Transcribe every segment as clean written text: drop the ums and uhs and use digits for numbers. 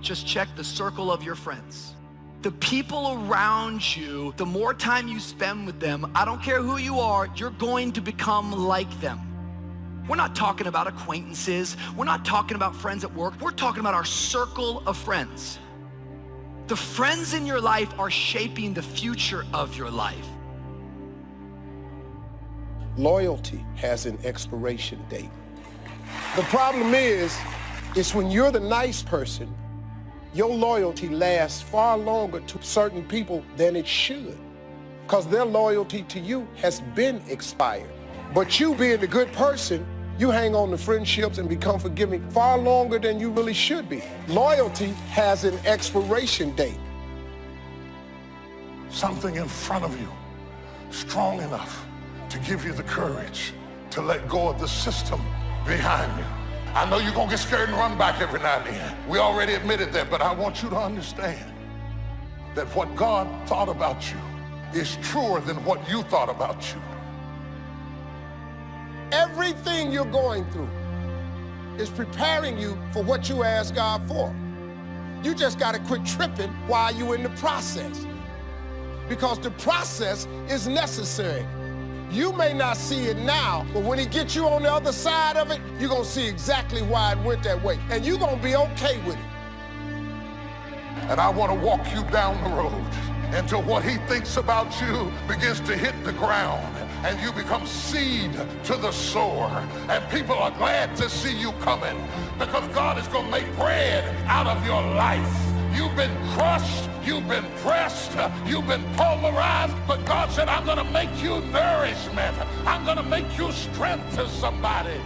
just check the circle of your friends. The people around you, the more time you spend with them, I don't care who you are, you're going to become like them. We're not talking about acquaintances. We're not talking about friends at work. We're talking about our circle of friends. The friends in your life are shaping the future of your life. Loyalty has an expiration date. The problem is when you're the nice person, your loyalty lasts far longer to certain people than it should, because their loyalty to you has been expired. But you being the good person, you hang on to friendships and become forgiving far longer than you really should be. Loyalty has an expiration date. Something in front of you, strong enough to give you the courage to let go of the system behind you. I know you're gonna get scared and run back every now and then. We already admitted that, but I want you to understand that what God thought about you is truer than what you thought about you. Everything you're going through is preparing you for what you asked God for. You just gotta quit tripping while you're in the process, because the process is necessary. You may not see it now, but when he gets you on the other side of it, you're gonna see exactly why it went that way, and you're gonna be okay with it. And I want to walk you down the road until what he thinks about you begins to hit the ground, and you become seed to the sower, and people are glad to see you coming, because God is gonna make bread out of your life. You've been crushed, you've been pressed, you've been pulverized, but God said, I'm gonna make you nourishment. I'm gonna make you strength to somebody.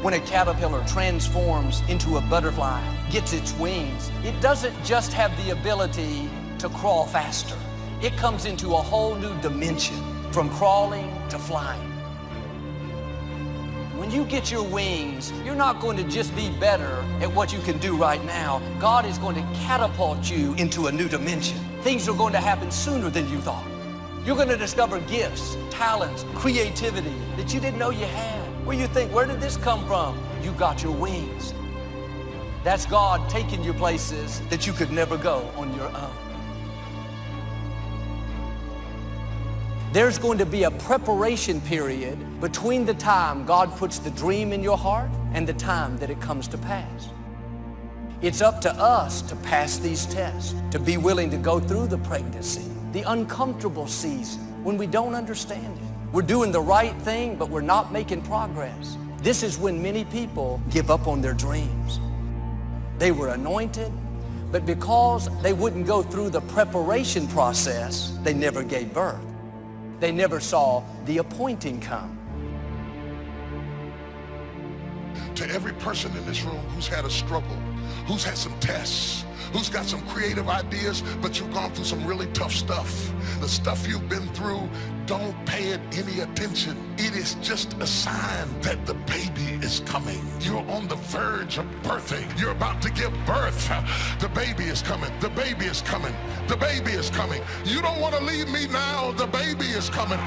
When a caterpillar transforms into a butterfly, gets its wings, it doesn't just have the ability to crawl faster. It comes into a whole new dimension, from crawling to flying. When you get your wings, you're not going to just be better at what you can do right now. God is going to catapult you into a new dimension. Things are going to happen sooner than you thought. You're going to discover gifts, talents, creativity that you didn't know you had. Where you think, where did this come from? You got your wings. That's God taking you places that you could never go on your own. There's going to be a preparation period between the time God puts the dream in your heart and the time that it comes to pass. It's up to us to pass these tests, to be willing to go through the pregnancy, the uncomfortable season when we don't understand it. We're doing the right thing, but we're not making progress. This is when many people give up on their dreams. They were anointed, but because they wouldn't go through the preparation process, they never gave birth. They never saw the appointing come. To every person in this room who's had a struggle, who's had some tests, who's got some creative ideas, but you've gone through some really tough stuff. The stuff you've been through, don't pay it any attention. It is just a sign that the baby is coming. You're on the verge of birthing. You're about to give birth. The baby is coming. The baby is coming. The baby is coming. You don't want to leave me now. The baby is coming.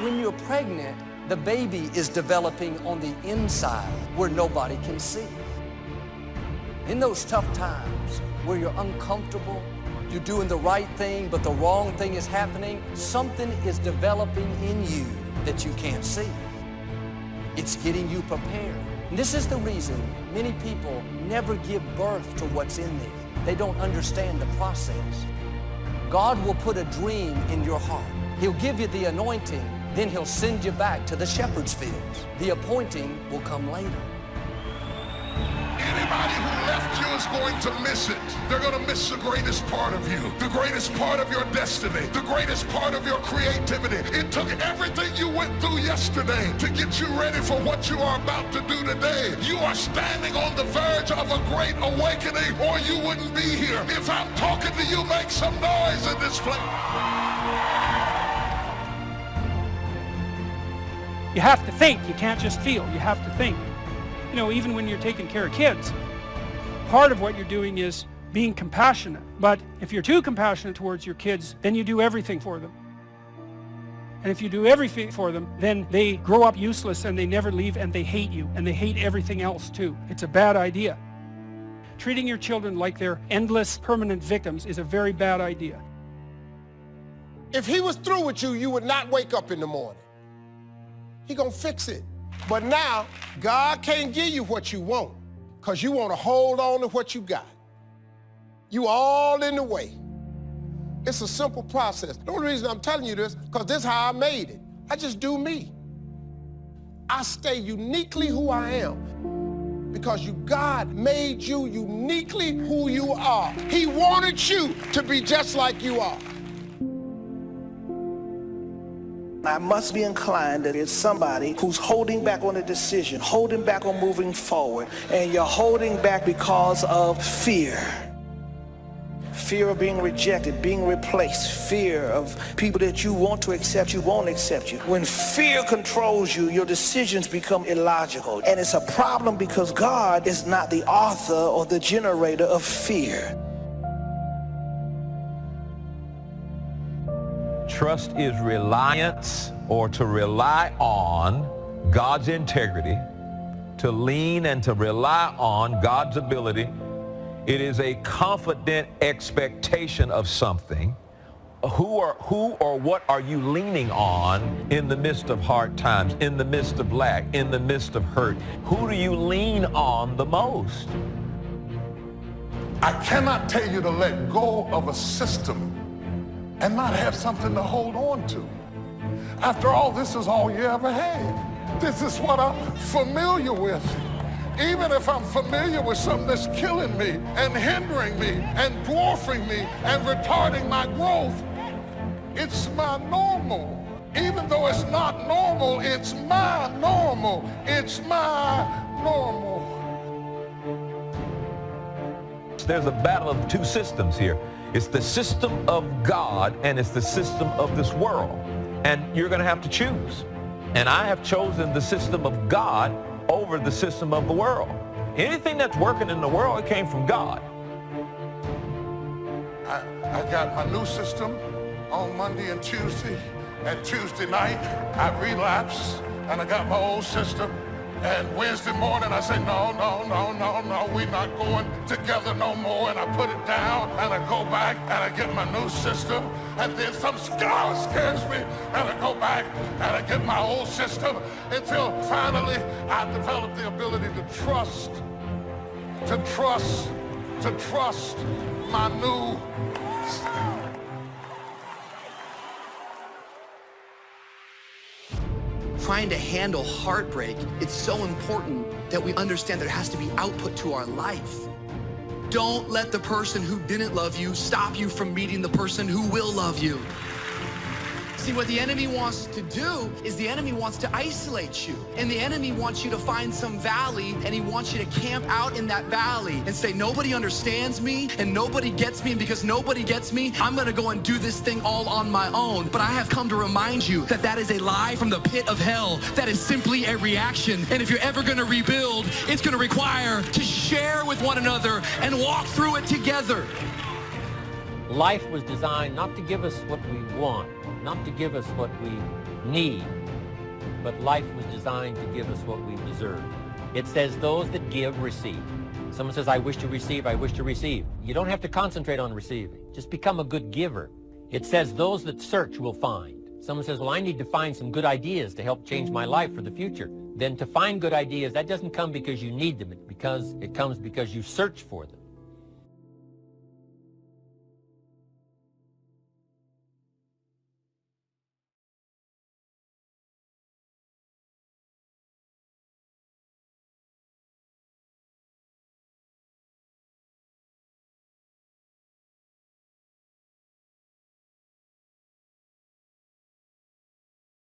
When you're pregnant, the baby is developing on the inside where nobody can see. In those tough times where you're uncomfortable, you're doing the right thing, but the wrong thing is happening, something is developing in you that you can't see. It's getting you prepared. And this is the reason many people never give birth to what's in them. They don't understand the process. God will put a dream in your heart. He'll give you the anointing, then he'll send you back to the shepherd's fields. The appointing will come later. Anybody who left you is going to miss it. They're going to miss the greatest part of you, the greatest part of your destiny, the greatest part of your creativity. It took everything you went through yesterday to get you ready for what you are about to do today. You are standing on the verge of a great awakening, or you wouldn't be here. If I'm talking to you, make some noise in this place. You have to think. You can't just feel. You have to think. You know, even when you're taking care of kids, part of what you're doing is being compassionate. But if you're too compassionate towards your kids, then you do everything for them. And if you do everything for them, then they grow up useless and they never leave and they hate you and they hate everything else too. It's a bad idea. treating your children like they're endless permanent victims is a very bad idea. If he was through with you, you would not wake up in the morning. He gonna fix it. But now, God can't give you what you want because you want to hold on to what you got. You all in the way. It's a simple process. The only reason I'm telling you this, because this is how I made it. I just do me. I stay uniquely who I am because God made you uniquely who you are. He wanted you to be just like you are. I must be inclined that it's somebody who's holding back on a decision, holding back on moving forward, and you're holding back because of fear. Fear of being rejected, being replaced, fear of people that you want to accept you won't accept you. When fear controls you, your decisions become illogical. And it's a problem because God is not the author or the generator of fear. Trust is reliance, or to rely on God's integrity, to lean and to rely on God's ability. It is a confident expectation of something. Who or what are you leaning on in the midst of hard times, in the midst of lack, in the midst of hurt? Who do you lean on the most? I cannot tell you to let go of a system and not have something to hold on to. After all, this is all you ever had. This is what I'm familiar with. Even if I'm familiar with something that's killing me and hindering me and dwarfing me and retarding my growth, it's my normal. Even though it's not normal, it's my normal. It's my normal. There's a battle of two systems here. It's the system of God and it's the system of this world. And you're going to have to choose. And I have chosen the system of God over the system of the world. Anything that's working in the world, it came from God. I got my new system on Monday and Tuesday. And Tuesday night, I relapsed and I got my old system. And Wednesday morning, I say, no, we're not going together no more. And I put it down, and I go back, and I get my new system. And then some scares me, and I go back, and I get my old system, until finally I develop the ability to trust my new system. Trying to handle heartbreak, it's so important that we understand there has to be output to our life. Don't let the person who didn't love you stop you from meeting the person who will love you. See, what the enemy wants to do is the enemy wants to isolate you. And the enemy wants you to find some valley, and he wants you to camp out in that valley and say, nobody understands me and nobody gets me, and because nobody gets me, I'm gonna go and do this thing all on my own. But I have come to remind you that that is a lie from the pit of hell. That is simply a reaction. And if you're ever gonna rebuild, it's gonna require to share with one another and walk through it together. Life was designed not to give us what we want, not to give us what we need, but life was designed to give us what we deserve. It says those that give, receive. Someone says, I wish to receive, I wish to receive. You don't have to concentrate on receiving. Just become a good giver. It says those that search will find. Someone says, well, I need to find some good ideas to help change my life for the future. Then to find good ideas, that doesn't come because you need them, it comes because you search for them.